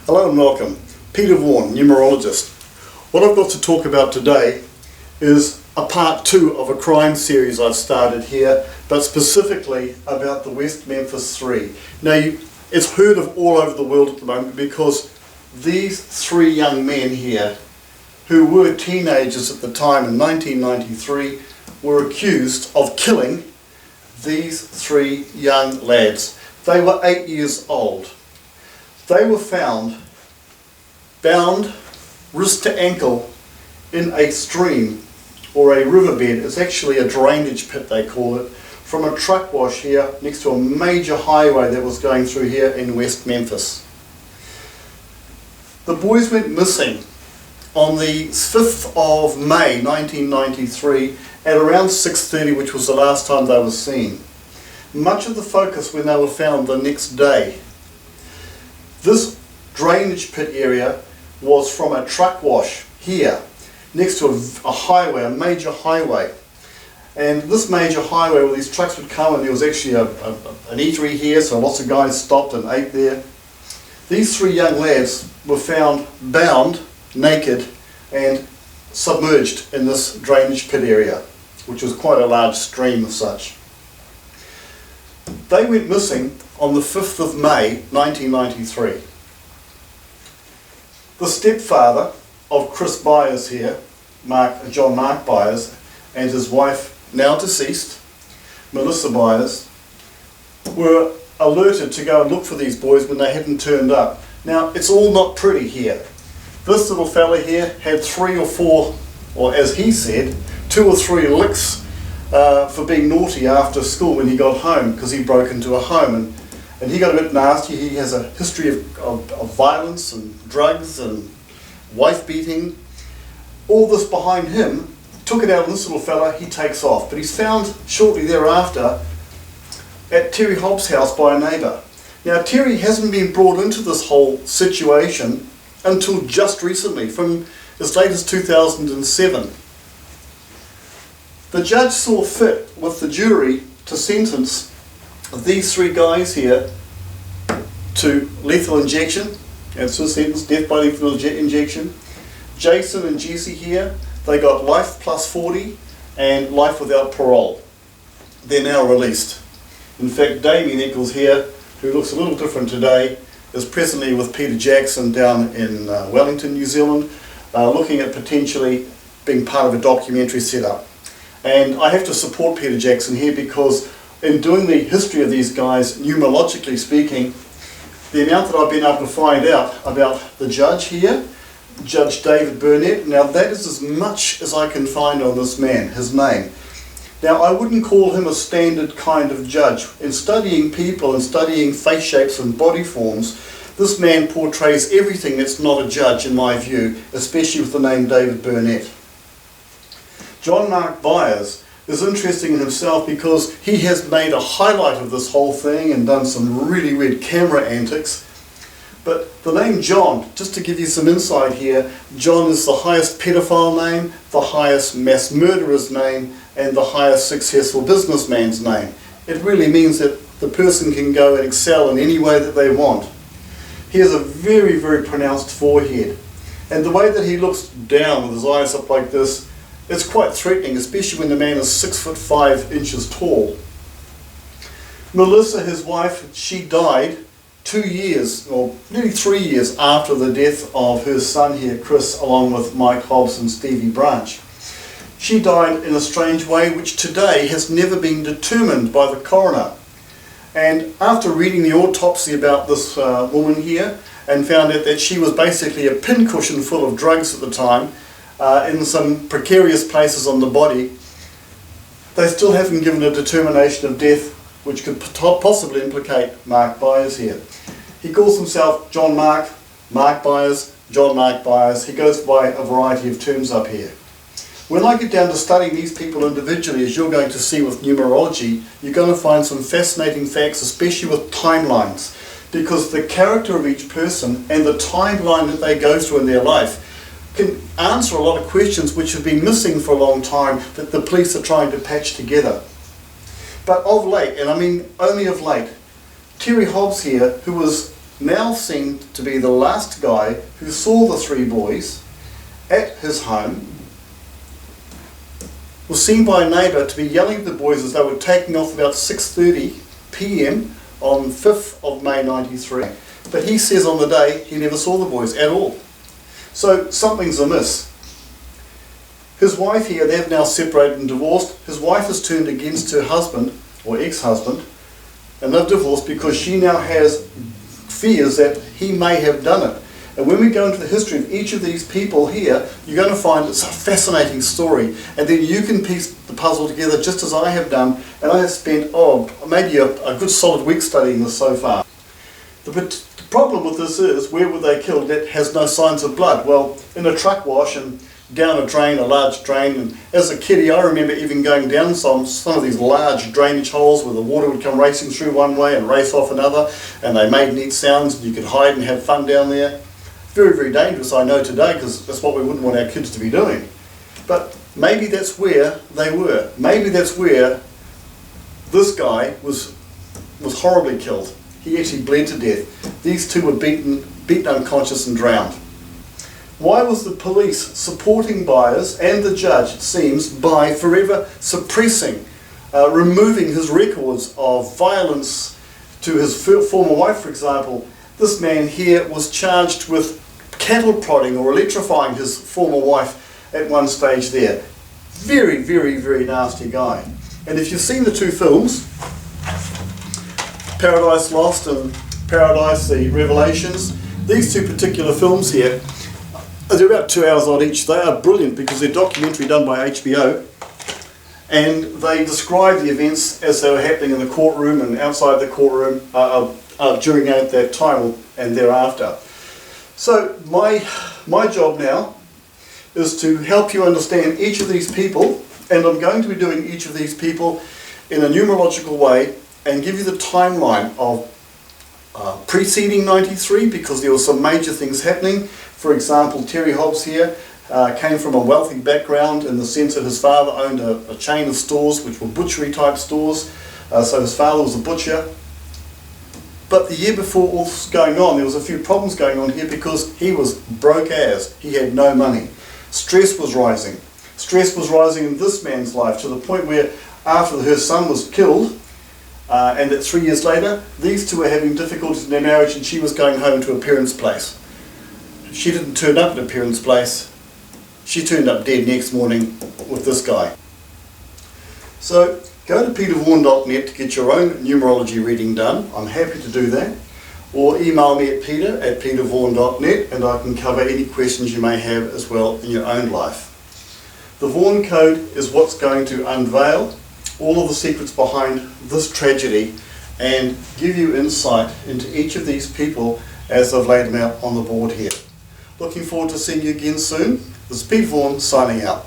Hello and welcome. Peter Vaughan, numerologist. What I've got to talk about today is a part 2 of a crime series I've started here, but specifically about the West Memphis 3. Now, it's heard of all over the world at the moment because these 3 young men here, who were teenagers at the time in 1993, were accused of killing these 3 young lads. They were 8 years old. They were found bound wrist to ankle in a stream or a riverbed. It's actually a drainage pit, they call it, from a truck wash here next to a major highway that was going through here in West Memphis. The boys went missing on the 5th of May 1993 at around 6:30, which was the last time they were seen. Much of the focus when they were found the next day. This drainage pit area was from a truck wash here, next to a highway, a major highway. And this major highway where these trucks would come, and there was actually an eatery here, so lots of guys stopped and ate there. These 3 young lads were found bound, naked, and submerged in this drainage pit area, which was quite a large stream as such. They went missing on the 5th of May 1993. The stepfather of Chris Byers here, John Mark Byers, and his wife, now deceased, Melissa Byers, were alerted to go and look for these boys when they hadn't turned up. Now, it's all not pretty here. This little fella here had 3 or 4, or as he said, 2 or 3 licks for being naughty after school when he got home, because he broke into a home and he got a bit nasty. He has a history of violence and drugs and wife beating. All this behind him, took it out on this little fella, he takes off. But he's found shortly thereafter at Terry Hobbs' house by a neighbour. Now, Terry hasn't been brought into this whole situation until just recently, from as late as 2007. The judge saw fit with the jury to sentence these 3 guys here to lethal injection. That's the sentence, death by lethal injection. Jason and Jesse here, they got life plus 40 and life without parole. They're now released. In fact, Damien Eccles here, who looks a little different today, is presently with Peter Jackson down in Wellington, New Zealand, looking at potentially being part of a documentary setup. And I have to support Peter Jackson here because in doing the history of these guys, numerologically speaking, the amount that I've been able to find out about the judge here, Judge David Burnett, now that is as much as I can find on this man, his name. Now, I wouldn't call him a standard kind of judge. In studying people and studying face shapes and body forms, this man portrays everything that's not a judge in my view, especially with the name David Burnett. John Mark Byers is interesting in himself because he has made a highlight of this whole thing and done some really weird camera antics. But the name John, just to give you some insight here, John is the highest pedophile name, the highest mass murderer's name, and the highest successful businessman's name. It really means that the person can go and excel in any way that they want. He has a very, very pronounced forehead. And the way that he looks down with his eyes up like this, it's quite threatening, especially when the man is 6'5" tall. Melissa, his wife, she died 2 years, or nearly 3 years after the death of her son here, Chris, along with Mike Hobbs and Stevie Branch. She died in a strange way which today has never been determined by the coroner. And after reading the autopsy about this woman here, and found out that she was basically a pincushion full of drugs at the time, in some precarious places on the body, they still haven't given a determination of death which could possibly implicate Mark Byers here. He calls himself John Mark, Mark Byers, John Mark Byers. He goes by a variety of terms up here. When I get down to studying these people individually, as you're going to see with numerology, you're going to find some fascinating facts, especially with timelines, because the character of each person and the timeline that they go through in their life can answer a lot of questions which have been missing for a long time that the police are trying to patch together. But of late, and I mean only of late, Terry Hobbs here, who was now seemed to be the last guy who saw the three boys at his home, was seen by a neighbour to be yelling at the boys as they were taking off about 6:30 p.m. on 5th of May 93. But he says on the day he never saw the boys at all. So something's amiss. His wife here, they've now separated and divorced. His wife has turned against her husband, or ex-husband, and they've divorced because she now has fears that he may have done it. And when we go into the history of each of these people here, you're going to find it's a fascinating story. And then you can piece the puzzle together just as I have done. And I have spent, maybe a good solid week studying this so far. The problem with this is, where were they killed? That has no signs of blood. Well, in a truck wash and down a drain, a large drain. And as a kiddie, I remember even going down some of these large drainage holes where the water would come racing through one way and race off another. And they made neat sounds and you could hide and have fun down there. Very, very dangerous, I know today, because that's what we wouldn't want our kids to be doing. But maybe that's where they were. Maybe that's where this guy was horribly killed. He actually bled to death. These two were beaten unconscious and drowned. Why was the police supporting Byers and the judge, it seems, by forever suppressing, removing his records of violence to his former wife, for example? This man here was charged with cattle prodding or electrifying his former wife at one stage there. Very, very, very nasty guy. And if you've seen the two films, Paradise Lost and Paradise the Revelations, these two particular films here, they're about 2 hours odd each. They are brilliant because they're documentary done by HBO, and they describe the events as they were happening in the courtroom and outside the courtroom during that time and thereafter. So my job now is to help you understand each of these people, and I'm going to be doing each of these people in a numerological way and give you the timeline of preceding 93, because there were some major things happening. For example, Terry Hobbs here came from a wealthy background in the sense that his father owned a chain of stores which were butchery type stores, so his father was a butcher. But the year before all this was going on, there was a few problems going on here because he was broke as. He had no money. Stress was rising. Stress was rising in this man's life to the point where after her son was killed, and that 3 years later, these two were having difficulties in their marriage and she was going home to a parent's place. She didn't turn up at a parent's place. She turned up dead next morning with this guy. So go to petervaughan.net to get your own numerology reading done. I'm happy to do that. Or email me at peter@petervaughan.net and I can cover any questions you may have as well in your own life. The Vaughan Code is what's going to unveil all of the secrets behind this tragedy and give you insight into each of these people as I've laid them out on the board here. Looking forward to seeing you again soon. This is Pete Vaughan signing out.